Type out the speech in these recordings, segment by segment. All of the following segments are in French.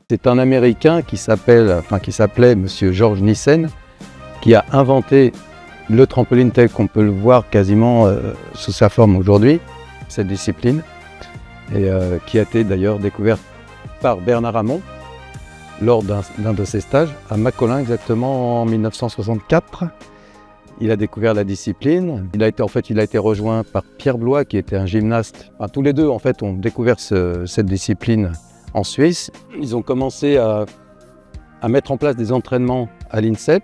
C'est un Américain qui s'appelait Monsieur George Nissen, qui a inventé le trampoline tel qu'on peut le voir quasiment sous sa forme aujourd'hui, cette discipline, et qui a été d'ailleurs découverte par Bernard Hamon lors d'un de ses stages à Macolin, exactement en 1964. Il a découvert la discipline. Il a été rejoint par Pierre Blois, qui était un gymnaste. Enfin, tous les deux, en fait, ont découvert cette discipline en Suisse. Ils ont commencé à mettre en place des entraînements à l'INSEP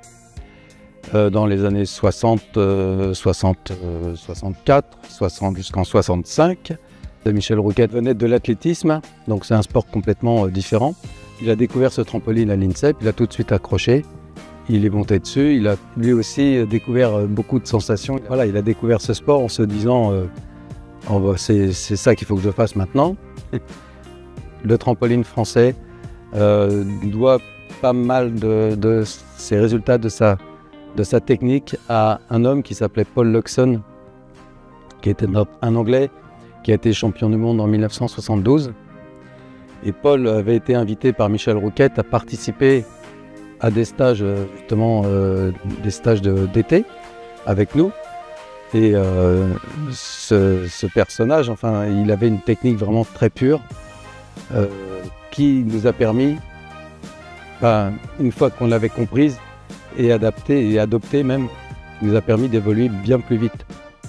dans les années 60, 64, 60 jusqu'en 65. Michel Rouquette venait de l'athlétisme, donc c'est un sport complètement différent. Il a découvert ce trampoline à l'INSEP, il a tout de suite accroché. Il est monté dessus, il a lui aussi découvert beaucoup de sensations. Voilà, il a découvert ce sport en se disant c'est ça qu'il faut que je fasse maintenant. Le trampoline français doit pas mal de ses résultats, de sa technique à un homme qui s'appelait Paul Luxon, qui était un Anglais qui a été champion du monde en 1972. Et Paul avait été invité par Michel Rouquette à participer à des stages, justement, des stages d'été avec nous. Et ce personnage, enfin, il avait une technique vraiment très pure qui nous a permis, une fois qu'on l'avait comprise et adaptée et adoptée même, nous a permis d'évoluer bien plus vite.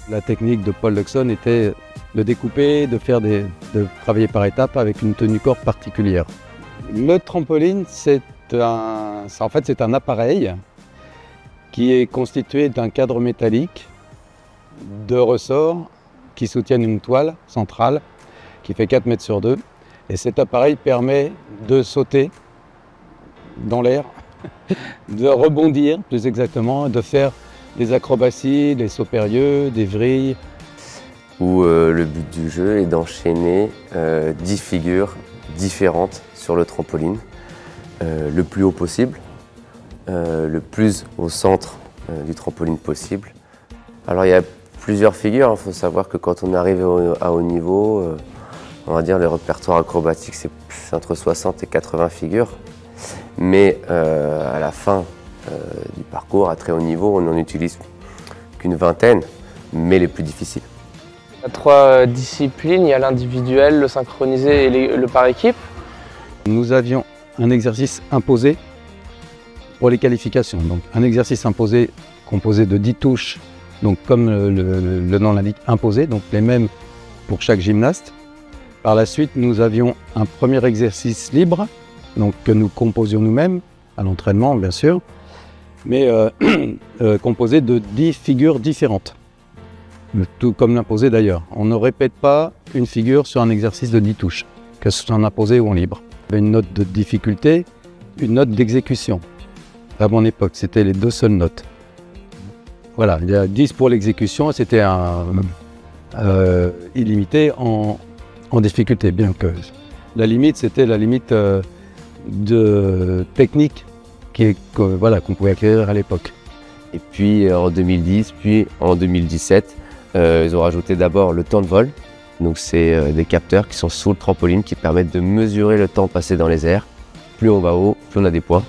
La technique de Paul Luxon était de découper, de travailler par étapes avec une tenue corps particulière. Le trampoline, c'est un appareil qui est constitué d'un cadre métallique, de ressorts qui soutiennent une toile centrale qui fait 4 mètres sur 2. Et cet appareil permet de sauter dans l'air, de rebondir plus exactement, de faire des acrobaties, des sauts périlleux, des vrilles. Où le but du jeu est d'enchaîner 10 figures différentes sur le trampoline, le plus haut possible, le plus au centre du trampoline possible. Alors il y a plusieurs figures, il faut savoir que quand on arrive à haut niveau, on va dire le répertoire acrobatique c'est entre 60 et 80 figures. Mais à la fin du parcours, à très haut niveau, on n'en utilise qu'une vingtaine, mais les plus difficiles. Il y a 3 disciplines, il y a l'individuel, le synchronisé et le par équipe. Nous avions un exercice imposé pour les qualifications. Donc un exercice imposé composé de 10 touches, donc comme le nom l'indique, imposé, donc les mêmes pour chaque gymnaste. Par la suite, nous avions un premier exercice libre, donc que nous composions nous-mêmes, à l'entraînement bien sûr, mais composé de 10 figures différentes, tout comme l'imposé d'ailleurs. On ne répète pas une figure sur un exercice de 10 touches, que ce soit en imposé ou en libre. Il y avait une note de difficulté, une note d'exécution. À mon époque, c'était les 2 seules notes. Voilà, il y a 10 pour l'exécution, c'était illimité en difficulté, bien que la limite, c'était la limite de technique qu'on pouvait acquérir à l'époque. Et puis en 2010, puis en 2017, ils ont rajouté d'abord le temps de vol. Donc c'est des capteurs qui sont sous le trampoline qui permettent de mesurer le temps passé dans les airs. Plus on va haut, plus on a des points.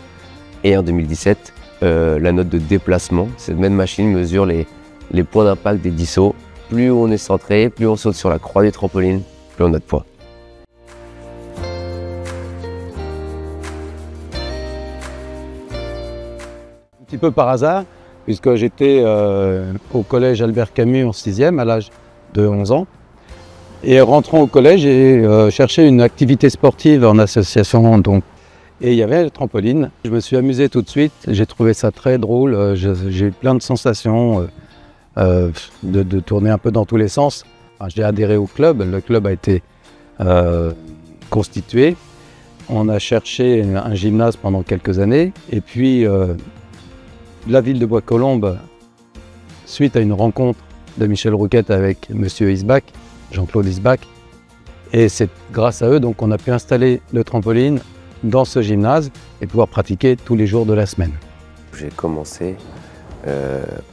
Et en 2017, la note de déplacement, cette même machine mesure les points d'impact des 10 sauts. Plus on est centré, plus on saute sur la croix du trampoline, plus on a de points. Un petit peu par hasard, puisque j'étais au collège Albert Camus en 6e à l'âge de 11 ans. Et rentrant au collège, j'ai cherché une activité sportive en association. Et il y avait le trampoline. Je me suis amusé tout de suite, j'ai trouvé ça très drôle. J'ai eu plein de sensations de tourner un peu dans tous les sens. Enfin, j'ai adhéré au club, le club a été constitué. On a cherché un gymnase pendant quelques années. Et puis, la ville de Bois-Colombes, suite à une rencontre de Michel Rouquette avec Monsieur Isbach, Jean-Claude Isbach, et c'est grâce à eux donc on a pu installer le trampoline dans ce gymnase et pouvoir pratiquer tous les jours de la semaine. J'ai commencé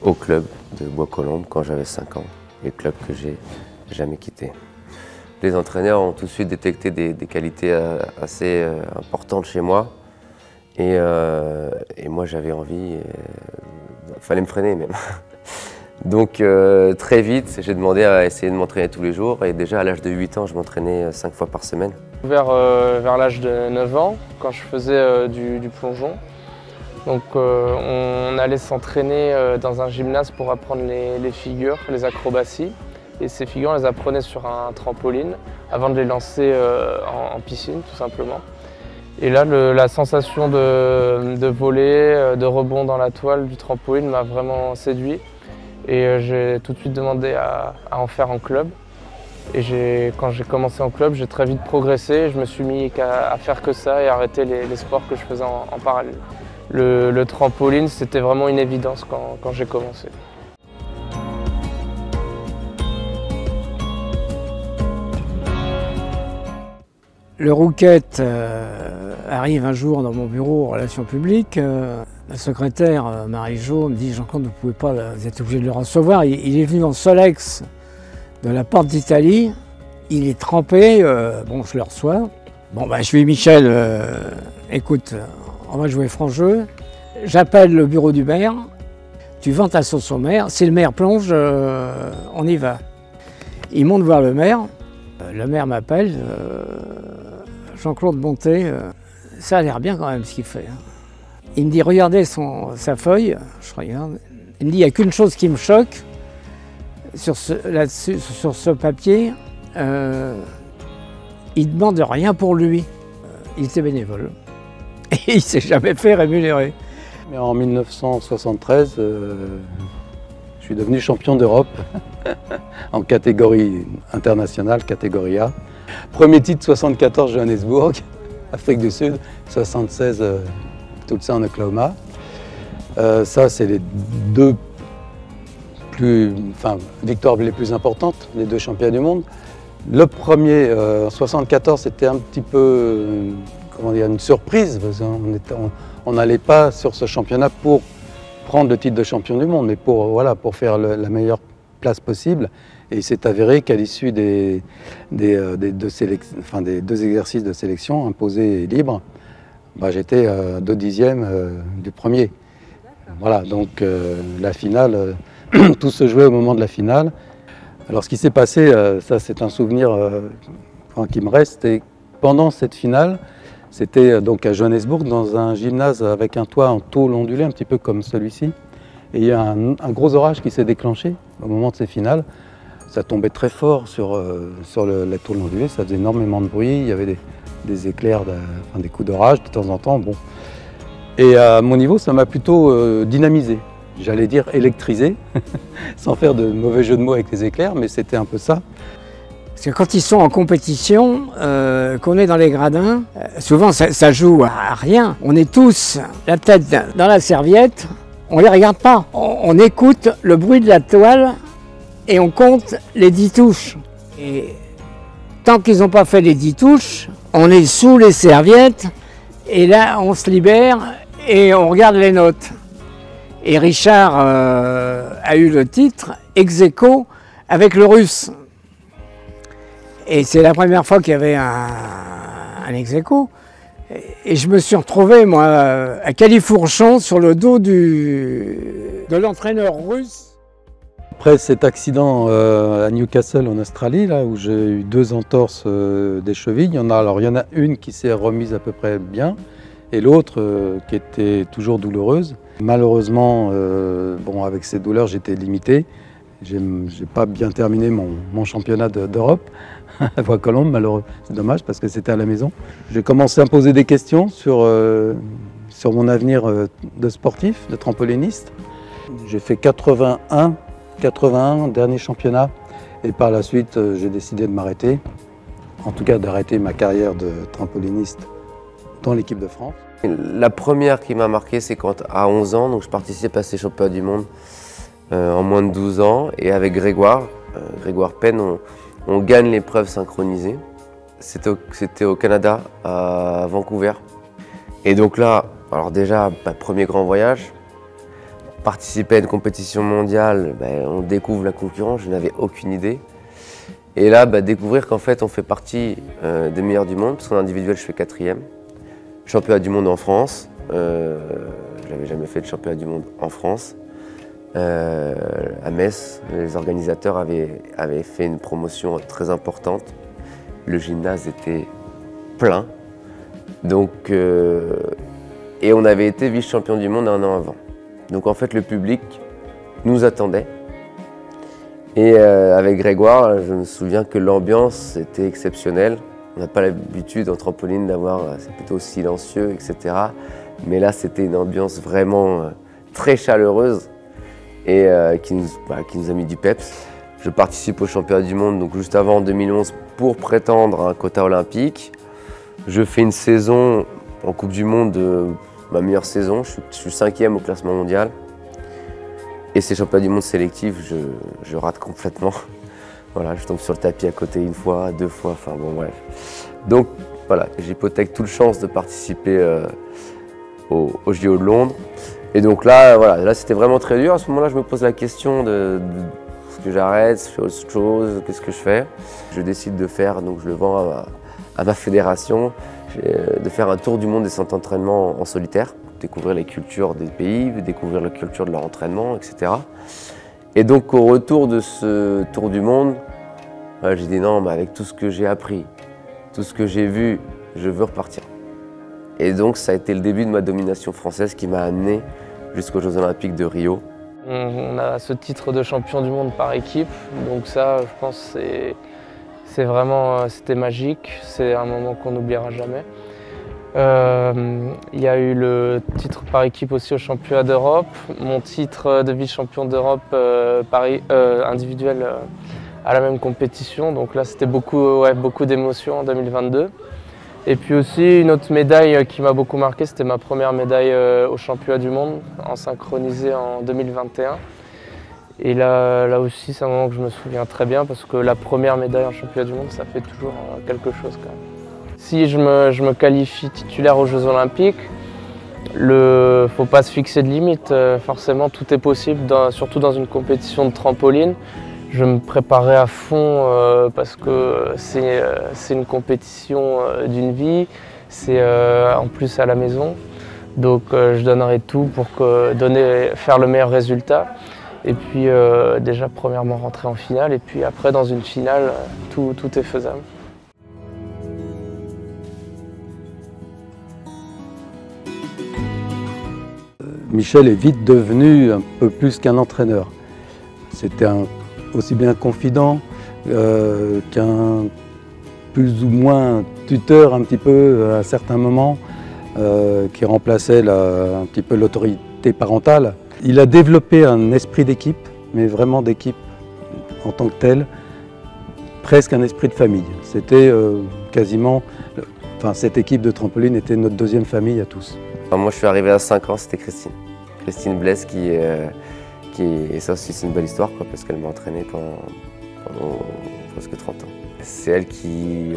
au club de Bois-Colombes quand j'avais 5 ans, le club que j'ai jamais quitté. Les entraîneurs ont tout de suite détecté des qualités assez importantes chez moi. Et moi j'avais envie, il fallait me freiner même. Donc très vite, j'ai demandé à essayer de m'entraîner tous les jours et déjà à l'âge de 8 ans, je m'entraînais 5 fois par semaine. Vers l'âge de 9 ans, quand je faisais du plongeon, donc on allait s'entraîner dans un gymnase pour apprendre les figures, les acrobaties. Et ces figures, on les apprenait sur un trampoline avant de les lancer en piscine, tout simplement. Et là, la sensation de voler, de rebond dans la toile du trampoline m'a vraiment séduit. Et j'ai tout de suite demandé à en faire en club. Et quand j'ai commencé en club, j'ai très vite progressé. Je me suis mis à faire que ça et arrêter les sports que je faisais en parallèle. Le trampoline, c'était vraiment une évidence quand j'ai commencé. Le Rouquette arrive un jour dans mon bureau en relations publiques. La secrétaire Marie-Jo me dit « Jean-Claude, vous ne pouvez pas, vous êtes obligé de le recevoir. Il est venu en Solex de la Porte d'Italie. Il est trempé. Bon, je le reçois. Bon, ben, je lui dis « Michel, écoute, on va jouer franc jeu. J'appelle le bureau du maire. Tu vends ta sauce au maire. Si le maire plonge, on y va. » Il monte voir le maire. Le maire m'appelle. Jean-Claude Bonté, ça a l'air bien quand même ce qu'il fait. Il me dit, regardez sa feuille, je regarde. Il me dit, il n'y a qu'une chose qui me choque sur ce papier. Il ne demande rien pour lui. Il était bénévole. Et il ne s'est jamais fait rémunérer. Mais en 1973, je suis devenu champion d'Europe en catégorie internationale, catégorie A. Premier titre 74 Johannesburg, Afrique du Sud, 76 Tulsa en Oklahoma. Ça, c'est les deux victoires les plus importantes, les deux champions du monde. Le premier, en 74, c'était un petit peu comment dire, une surprise. On n'allait pas sur ce championnat pour prendre le titre de champion du monde, mais pour faire la meilleure place possible. Et il s'est avéré qu'à l'issue des deux exercices de sélection imposés et libres, j'étais 2/10 du premier. Voilà, donc la finale, tout se jouait au moment de la finale. Alors ce qui s'est passé, ça c'est un souvenir qui me reste, et pendant cette finale, c'était donc à Johannesburg, dans un gymnase avec un toit en tôle ondulée, un petit peu comme celui-ci. Et il y a un gros orage qui s'est déclenché au moment de ces finales. Ça tombait très fort sur la tôle ondulée, ça faisait énormément de bruit, il y avait des éclairs, des coups d'orage de temps en temps. Bon. Et à mon niveau, ça m'a plutôt dynamisé, j'allais dire électrisé, sans faire de mauvais jeu de mots avec les éclairs, mais c'était un peu ça. Parce que quand ils sont en compétition, qu'on est dans les gradins, souvent ça joue à rien. On est tous la tête dans la serviette, on ne les regarde pas. On écoute le bruit de la toile et on compte les 10 touches. Et tant qu'ils n'ont pas fait les 10 touches, on est sous les serviettes et là on se libère et on regarde les notes. Et Richard a eu le titre ex-aequo avec le Russe. Et c'est la première fois qu'il y avait un ex-aequo. Et je me suis retrouvé, moi, à Califourchon, sur le dos de l'entraîneur russe. Après cet accident à Newcastle en Australie, là, où j'ai eu 2 entorses des chevilles, il y en a une qui s'est remise à peu près bien, et l'autre qui était toujours douloureuse. Malheureusement, avec ces douleurs, j'étais limité. J'ai pas bien terminé mon championnat d'Europe à Bois-Colombes, malheureux. C'est dommage parce que c'était à la maison. J'ai commencé à me poser des questions sur mon avenir de sportif, de trampoliniste. J'ai fait 81 dernier championnat, et par la suite j'ai décidé de m'arrêter, en tout cas d'arrêter ma carrière de trampoliniste dans l'équipe de France. La première qui m'a marqué, c'est quand à 11 ans, donc je participe à ces championnats du monde en moins de 12 ans, et avec Grégoire Penn, on gagne l'épreuve synchronisée. C'était au Canada, à Vancouver. Et donc là, alors déjà, premier grand voyage, participer à une compétition mondiale, on découvre la concurrence, je n'avais aucune idée. Et là, découvrir qu'en fait, on fait partie des meilleurs du monde, parce qu'en individuel, je fais 4e. Championnat du monde en France. Je n'avais jamais fait de championnat du monde en France. À Metz, les organisateurs avaient fait une promotion très importante. Le gymnase était plein. Donc, et on avait été vice-champion du monde 1 an avant. Donc en fait, le public nous attendait. Et avec Grégoire, je me souviens que l'ambiance était exceptionnelle. On n'a pas l'habitude en trampoline d'avoir, c'est plutôt silencieux, etc. Mais là, c'était une ambiance vraiment très chaleureuse et qui nous a mis du peps. Je participe au championnat du monde donc juste avant en 2011 pour prétendre à un quota olympique. Je fais une saison en Coupe du Monde, ma meilleure saison. Je suis 5e au classement mondial. Et ces championnats du monde sélectifs, je rate complètement. Voilà, je tombe sur le tapis à côté 1 fois, 2 fois, enfin bon bref. Donc voilà, j'hypothèque toute chance de participer au JO de Londres. Et donc là, voilà, là c'était vraiment très dur. À ce moment-là, je me pose la question de est-ce que j'arrête, je fais autre chose, qu'est-ce que je fais? Je décide de faire, donc je le vends à ma fédération, de faire un tour du monde des centres d'entraînement en solitaire, découvrir les cultures des pays, découvrir la culture de leur entraînement, etc. Et donc au retour de ce tour du monde, j'ai dit non, mais avec tout ce que j'ai appris, tout ce que j'ai vu, je veux repartir. Et donc ça a été le début de ma domination française qui m'a amené jusqu'aux Jeux Olympiques de Rio. On a ce titre de champion du monde par équipe, donc ça je pense c'est vraiment, c'était magique, c'est un moment qu'on n'oubliera jamais. Il y a eu le titre par équipe aussi au championnat d'Europe, mon titre de vice-champion d'Europe individuel à la même compétition, donc là c'était beaucoup d'émotions en 2022. Et puis aussi une autre médaille qui m'a beaucoup marqué, c'était ma première médaille au championnat du monde en synchronisé en 2021. Et là aussi c'est un moment que je me souviens très bien parce que la première médaille en championnat du monde ça fait toujours quelque chose quand même. Si je me qualifie titulaire aux Jeux Olympiques, faut pas se fixer de limite. Forcément, tout est possible, surtout dans une compétition de trampoline. Je me préparais à fond parce que c'est une compétition d'une vie. C'est en plus à la maison. Donc je donnerai tout pour faire le meilleur résultat. Et puis déjà, premièrement, rentrer en finale. Et puis après, dans une finale, tout est faisable. Michel est vite devenu un peu plus qu'un entraîneur. C'était aussi bien un confident qu'un plus ou moins tuteur un petit peu à certains moments, qui remplaçait un petit peu l'autorité parentale. Il a développé un esprit d'équipe, mais vraiment d'équipe en tant que tel, presque un esprit de famille. C'était quasiment, cette équipe de trampoline était notre deuxième famille à tous. Moi je suis arrivé à 5 ans, c'était Christine Blaise et ça aussi c'est une belle histoire parce qu'elle m'a entraîné pendant presque 30 ans. C'est elle qui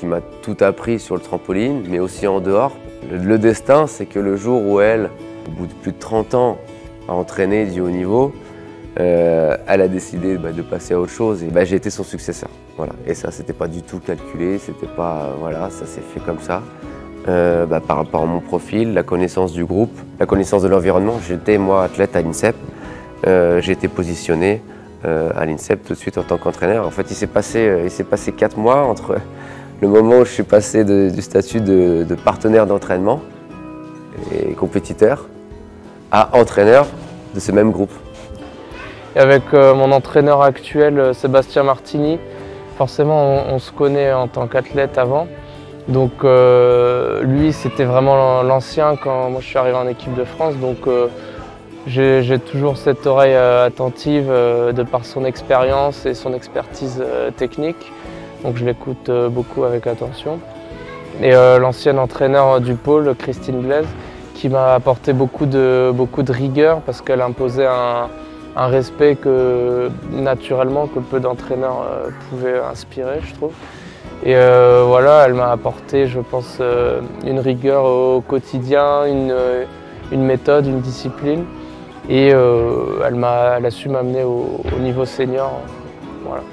m'a tout appris sur le trampoline, mais aussi en dehors. Le destin, c'est que le jour où elle, au bout de plus de 30 ans, a entraîné du haut niveau, elle a décidé de passer à autre chose et j'ai été son successeur. Voilà. Et ça, c'était pas du tout calculé, c'était pas, ça s'est fait comme ça. Par rapport à mon profil, la connaissance du groupe, la connaissance de l'environnement. J'étais moi athlète à l'INSEP, j'ai été positionné à l'INSEP tout de suite en tant qu'entraîneur. En fait, il s'est passé 4 mois entre le moment où je suis passé du statut de partenaire d'entraînement et compétiteur à entraîneur de ce même groupe. Et avec mon entraîneur actuel, Sébastien Martini, forcément on se connaît en tant qu'athlète avant. Donc lui, c'était vraiment l'ancien quand moi je suis arrivé en équipe de France. Donc j'ai toujours cette oreille attentive de par son expérience et son expertise technique. Donc je l'écoute beaucoup avec attention. Et l'ancien entraîneur du pôle, Christine Blaise, qui m'a apporté beaucoup de rigueur parce qu'elle imposait un respect que naturellement que peu d'entraîneurs pouvaient inspirer, je trouve. Et elle m'a apporté, je pense, une rigueur au quotidien, une méthode, une discipline. Et elle a su m'amener au niveau senior. Voilà.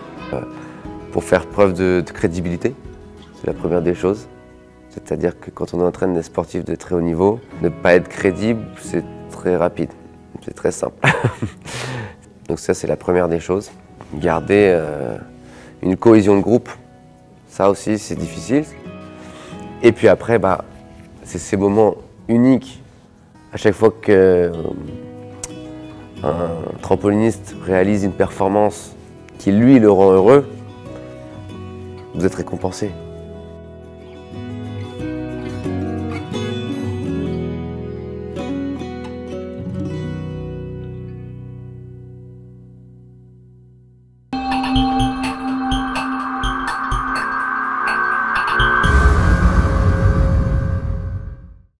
pour faire preuve de crédibilité. C'est la première des choses. C'est-à-dire que quand on entraîne des sportifs de très haut niveau, ne pas être crédible, c'est très rapide, c'est très simple. Donc ça, c'est la première des choses. Garder une cohésion de groupe, ça aussi, c'est difficile. Et puis après, c'est ces moments uniques. À chaque fois qu'un trampoliniste réalise une performance qui, lui, le rend heureux, vous êtes récompensé.